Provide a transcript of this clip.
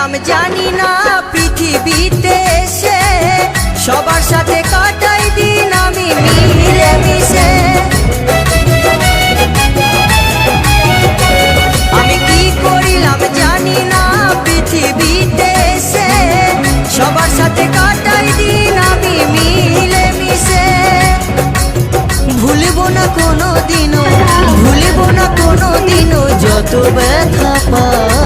করিলাম জানি না পৃথিবীতে এসে সবার সাথে কাটাই দিন আমি মিলে মিশে। আমি কি করিলাম জানি না পৃথিবীতে এসে সবার সাথে কাটাই দিন আমি মিলে মিশে। ভুলবো না কোনো দিনও, ভুলবো না কোনো দিনও যত ব্যথা পাই।